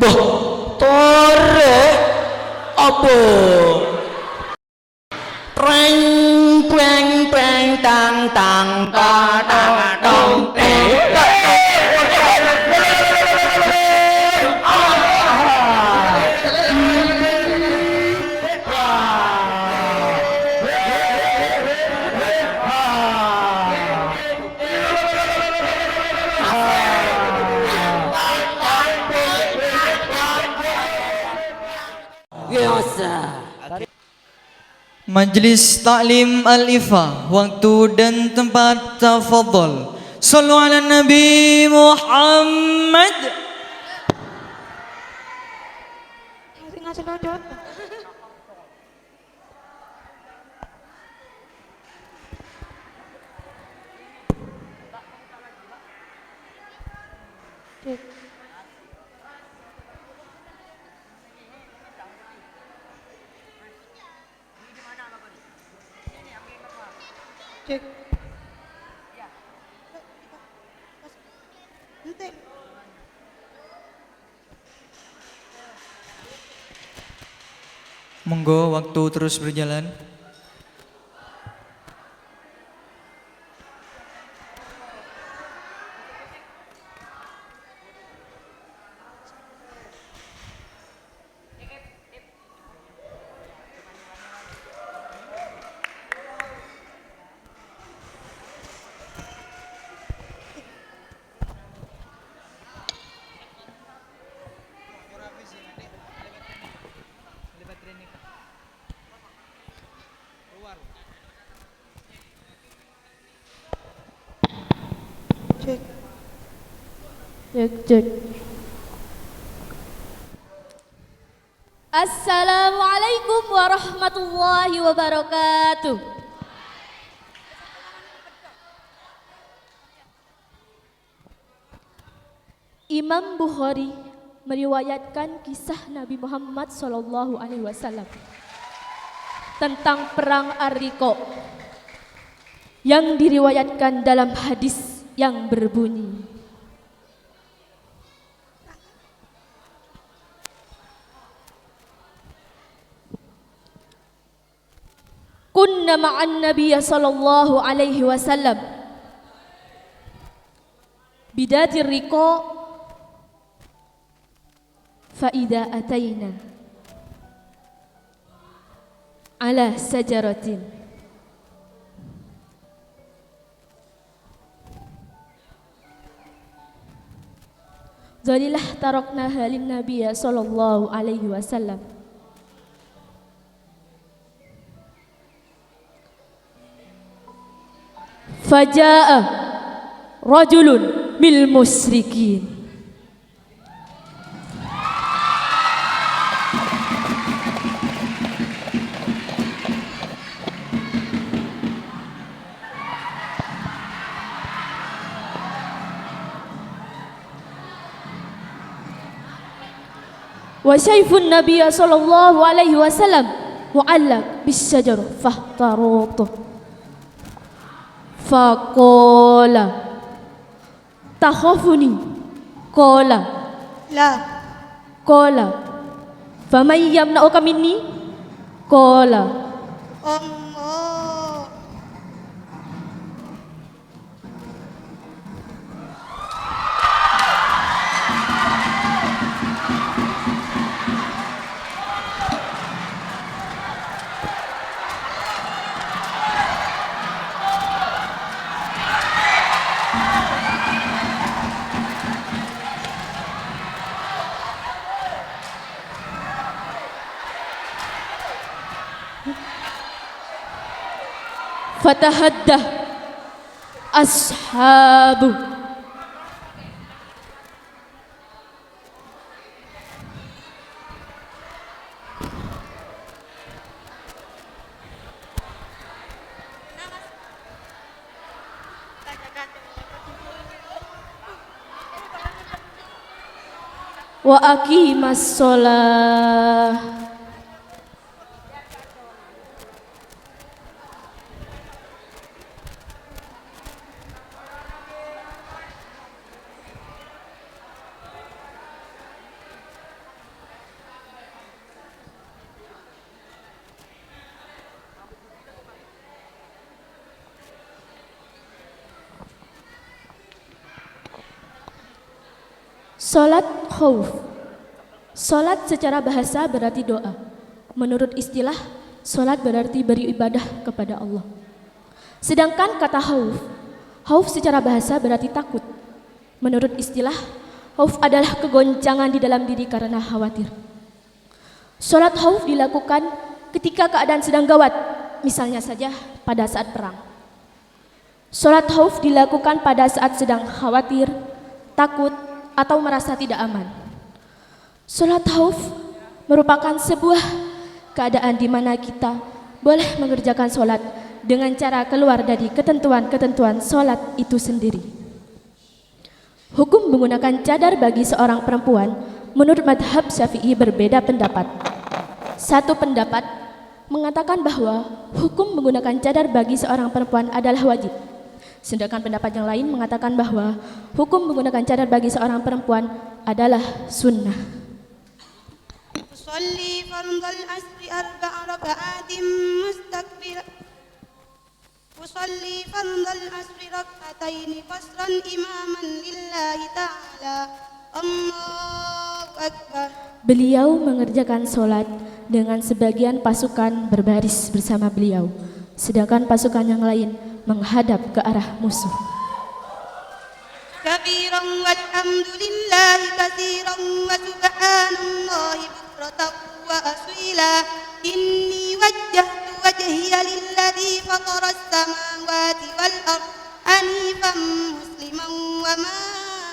Boh, tore apa? Preng preng preng tang tang ta ta dong biasa. Majlis Taklim Al-Ifa, waktu dan tempat tafadhol. Sallu ala Nabi Muhammad. Ngasih nonjot. Cek. Cek. Monggo waktu terus berjalan. Cek. Cek cek. Assalamualaikum warahmatullahi wabarakatuh. Imam Bukhari meriwayatkan kisah Nabi Muhammad SAW tentang perang Ar-Riqa yang diriwayatkan dalam hadis yang berbunyi, kunna ma'an nabiyya sallallahu alaihi wasallam bidatir riqa fa idza ataina ala sajaratin zalilah taraknaha lin nabiyya sallallahu alaihi wasallam faja'a rajulun mil musyrikin wa syai'fun nabiyya sallallahu alaihi wasallam mu'allaq bis syajar fahtarutu faqala takhafuni qala La. qala faman yamna'uka minni qala Allah. fatahaddah ashabu wa aqimas shalah Salat khauf. Salat secara bahasa berarti doa. Menurut istilah, salat berarti beribadah kepada Allah. Sedangkan kata khauf secara bahasa berarti takut. Menurut istilah, khauf adalah kegoncangan di dalam diri karena khawatir. Salat khauf dilakukan ketika keadaan sedang gawat, misalnya saja pada saat perang. Salat khauf dilakukan pada saat sedang khawatir, takut, atau merasa tidak aman. Salat khauf merupakan sebuah keadaan di mana kita boleh mengerjakan salat dengan cara keluar dari ketentuan-ketentuan salat itu sendiri. Hukum menggunakan cadar bagi seorang perempuan menurut madhab Syafi'i berbeda pendapat. Satu pendapat mengatakan bahwa hukum menggunakan cadar bagi seorang perempuan adalah wajib. Sedangkan pendapat yang lain mengatakan bahwa hukum menggunakan cadar bagi seorang perempuan adalah sunnah. أصلي فرض العصر 4 ركعات مستكبرا أصلي فرض العصر ركعتين قصرا إماما لله تعالى الله أكبر. Beliau mengerjakan sholat dengan sebagian pasukan berbaris bersama beliau, sedangkan pasukan yang lain menghadap ke arah musuh. كبيرا والحمد لله كثيرا وسبحان الله بكرة وأصيلا إني وجهت وجهي للذي فطر السماوات والأرض حنيفا مسلما وما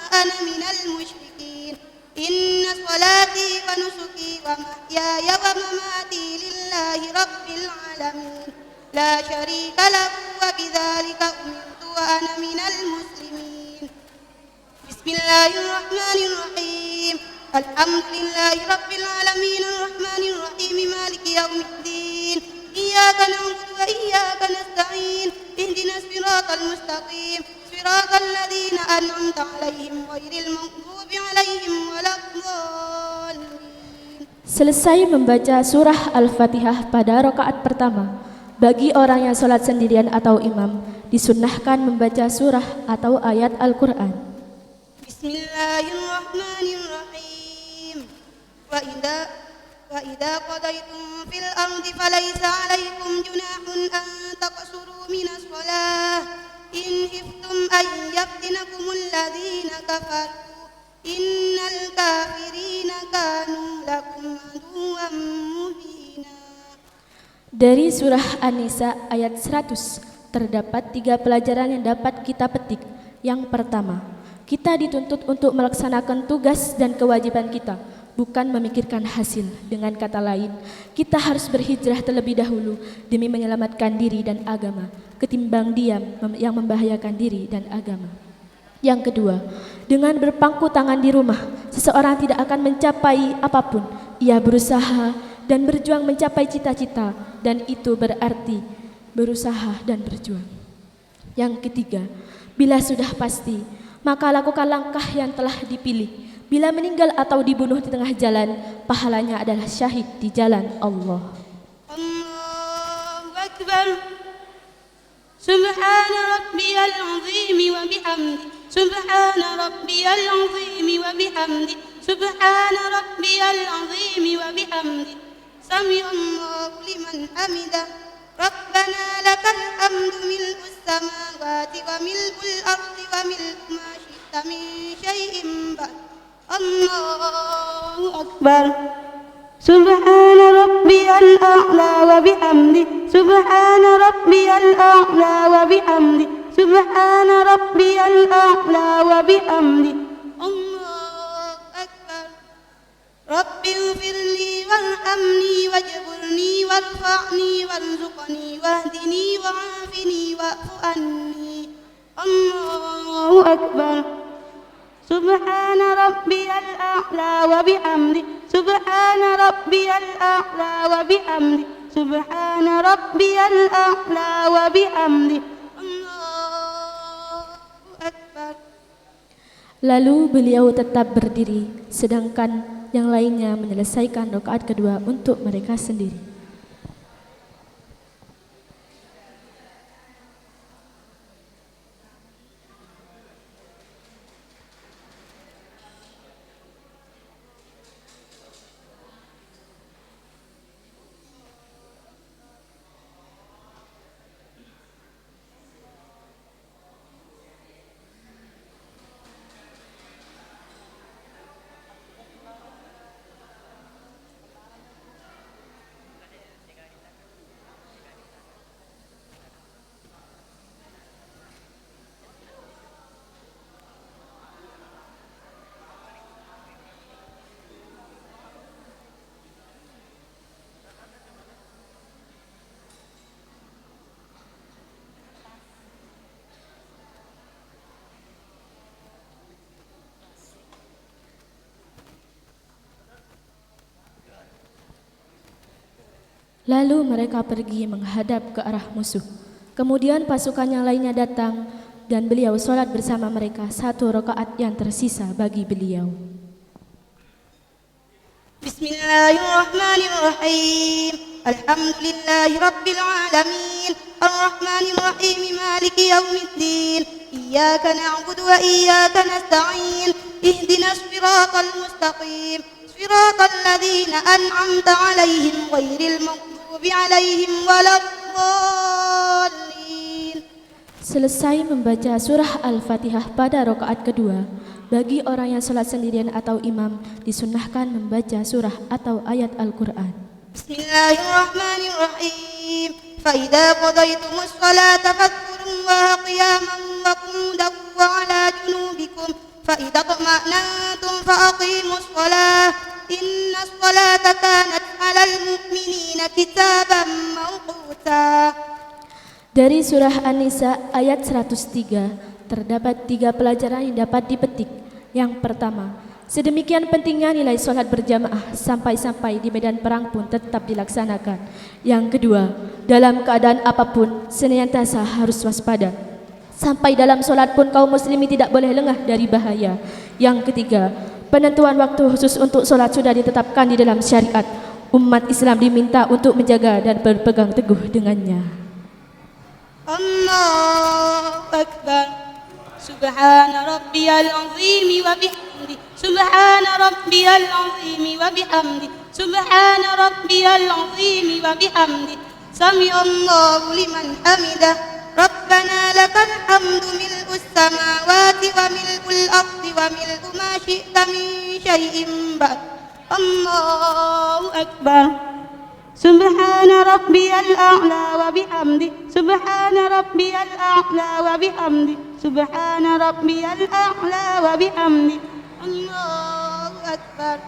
أنا من المشركين إن صلاتي ونسكي ومحياي ومماتي لله رب العالمين لا شريك له وبذلك أمرت وأنا من المسلمين. بسم الله الرحمن الرحيم الحمد لله رب العالمين الرحمن الرحيم مالك يوم الدين إياك نعبد وإياك نستعين اهدنا الصراط المستقيم صراط الذين أنعمت عليهم غير المغضوب عليهم ولا الضالين. Selesai membaca surah Al-Fatihah pada rakaat pertama, bagi orang yang sholat sendirian atau imam, disunnahkan membaca surah atau ayat Al-Quran. Bismillahirrahmanirrahim. وإذا قضيتم في الأرض فليس عليكم جناح أن تقصروا من الصلاة إن خفتم أن يفتنكم الذين كفروا إن الكافرين كانوا لكم عدوا مبينا. Dari surah An-Nisa ayat 100 terdapat 3 pelajaran yang dapat kita petik. Yang pertama, kita dituntut untuk melaksanakan tugas dan kewajiban kita, bukan memikirkan hasil. Dengan kata lain, kita harus berhijrah terlebih dahulu demi menyelamatkan diri dan agama, ketimbang diam yang membahayakan diri dan agama. Yang kedua, dengan berpangku tangan di rumah, seseorang tidak akan mencapai apapun. Ia berusaha dan berjuang mencapai cita-cita, dan itu berarti berusaha dan berjuang. Yang ketiga, bila sudah pasti, maka lakukan langkah yang telah dipilih. Bila meninggal atau dibunuh di tengah jalan, pahalanya adalah syahid di jalan Allah. Allahu Akbar. Subhana rabbiyal azim wa bihamdi. Subhana rabbiyal azim wa bihamdi. Subhana rabbiyal azim wa bihamdi. Sami'allahu liman hamidah. ربنا لك الحمد ملء السماوات وملء الأرض وملء ما شئت من شيء بعد الله أكبر سبحان ربي الأعلى وبحمده سبحان ربي الأعلى وبحمده سبحان ربي الأعلى وبحمده الله أكبر رب اغفر لي وارحمني واجبرني وارفعني وارزقني واهدني وعافني واعف عني الله أكبر سبحان ربي الأعلى وبحمده سبحان ربي الأعلى وبحمده سبحان ربي الأعلى وبحمده الله أكبر. Lalu beliau tetap berdiri, sedangkan yang lainnya menyelesaikan rakaat kedua untuk mereka sendiri. Lalu mereka pergi menghadap ke arah musuh. Kemudian pasukan yang lainnya datang dan beliau sholat bersama mereka 1 rakaat yang tersisa bagi beliau. Bismillahirrahmanirrahim. Alhamdulillahi rabbil alamin. Arrahmanirrahim. Maliki yaumiddin. Iyyaka na'budu wa iyyaka nasta'in. Ihdinas siratal mustaqim. Siratal ladzina an'amta 'alaihim ghairil maghdubi 'alaihim waladdallin. Selesai membaca surah Al-Fatihah pada rakaat kedua, bagi orang yang sholat sendirian atau imam disunnahkan membaca surah atau ayat Al-Quran. Bismillahirrahmanirrahim. فإذا قضيتم الصلاة فاذكروا الله قياما وقعودا وعلى جنوبكم فإذا اطمأننتم فأقيموا الصلاة إن الصلاة كانت على المؤمنين كتابا موقوتا. Dari surah An-Nisa ayat 103 terdapat 3 pelajaran yang dapat dipetik. Yang pertama, sedemikian pentingnya nilai sholat berjamaah sampai-sampai di medan perang pun tetap dilaksanakan. Yang kedua, dalam keadaan apapun senantiasa harus waspada. Sampai dalam sholat pun kaum muslimin tidak boleh lengah dari bahaya. Yang ketiga, penentuan waktu khusus untuk sholat sudah ditetapkan di dalam syariat. Umat Islam diminta untuk menjaga dan berpegang teguh dengannya. Allahu Akbar. Subhana rabbiyal azim wa bihamdi. Subhana rabbiyal azim wa bihamdi. Subhana rabbiyal azim wa bihamdi. Sami'allahu liman hamidah. Rabbana lakal hamdu mil'us samawati wa mil'ul ardi wa mil'u ma syi'ta min syai'in ba'd. Allahu Akbar. Subhana rabbiyal a'la wa bihamdi. Subhana rabbiyal a'la wa bihamdi. Subhana rabbiyal a'la wa bihamdi. Allahu akbar.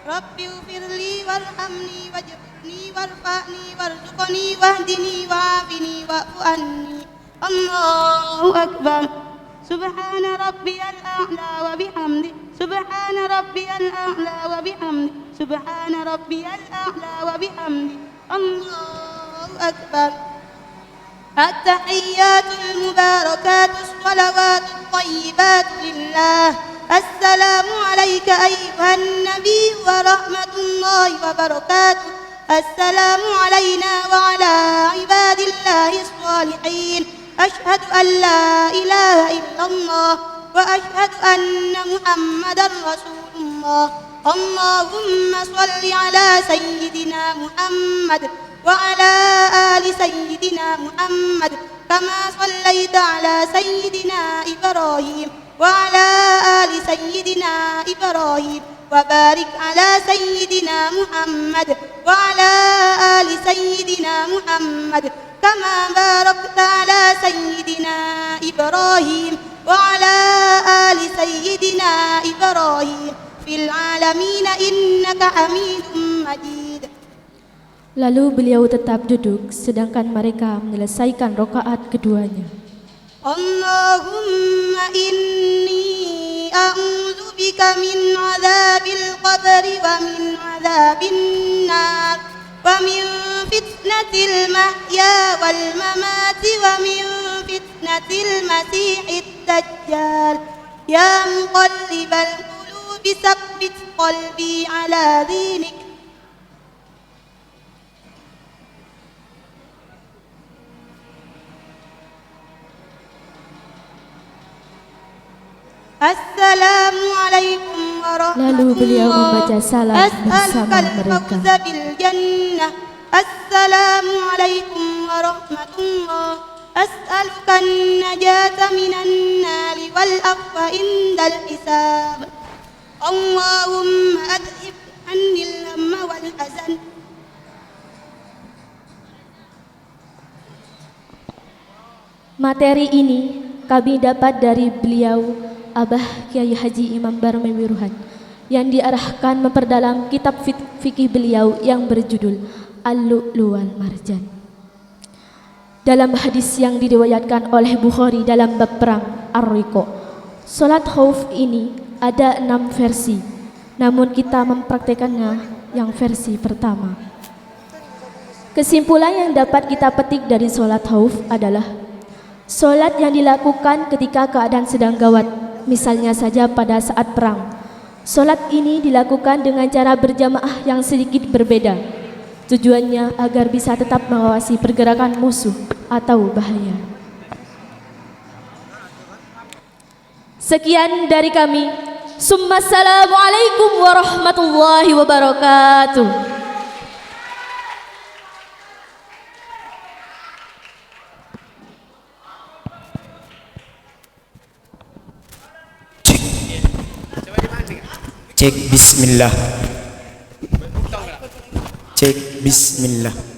Rabbi ighfirli warhamni wajburni warfa'ni warzuqni wahdini wa'afini wa'fu anni. Allahu akbar. Subhana rabbiyal a'la wa bihamdi. Subhana rabbiyal a'la wa bihamdi. Subhana rabbiyal a'la wa bihamdi. Allahu akbar. At-tahiyyatul mubarakatus shalawatut thayyibatu lillah. Assalamu alayka ayyuhan nabiy wa rahmatullahi wa barakatuh. Assalamu alayna wa ala ibadillahi shalihin. Ashhadu an la ilaha illallah wa ashhadu anna Muhammadar Rasulullah. Allahumma salli ala sayyidina Muhammad wa ala ali sayyidina Muhammad kama sallaita ala sayyidina Ibrahim wa ala ali sayyidina Ibrahim wa barik ala sayyidina Muhammad wa ala ali sayyidina Muhammad kama barakta ala sayyidina Ibrahim wa ala ali sayyidina Ibrahim fil alamin innaka Hamidum Majid. Lalu beliau tetap duduk sedangkan mereka menyelesaikan rakaat keduanya. Allahumma inni a'udzu bika min 'adzabil qabri wa min 'adzabin nar wa min fitnatil mahya wal mamati wa min fitnatil masiihid dajjal. Ya muqallibal qulubi tsabbit qalbi 'ala dinik. Assalamualaikum warahmatullahi Lalu beliau membaca salam bersama mereka. Assalamualaikum warahmatullahi. As'alukan najata minan nari wal afwa indal hisab. Allahumma adhib annil hamma wal hazan. Materi ini kami dapat dari beliau Abah Kiai Haji Imam Barmewi Ruhan yang diarahkan memperdalam kitab fikih beliau yang berjudul Al-Lu'lu' wal Marjan. Dalam hadis yang diriwayatkan oleh Bukhari dalam bab perang Ar-Riqa, salat khauf ini ada 6 versi, namun kita mempraktekannya yang versi pertama. Kesimpulan yang dapat kita petik dari sholat khauf adalah sholat yang dilakukan ketika keadaan sedang gawat, misalnya saja pada saat perang. Sholat ini dilakukan dengan cara berjamaah yang sedikit berbeda. Tujuannya agar bisa tetap mengawasi pergerakan musuh atau bahaya. Sekian dari kami. Assalamualaikum warahmatullahi wabarakatuh. Cek bismillah. Cek bismillah.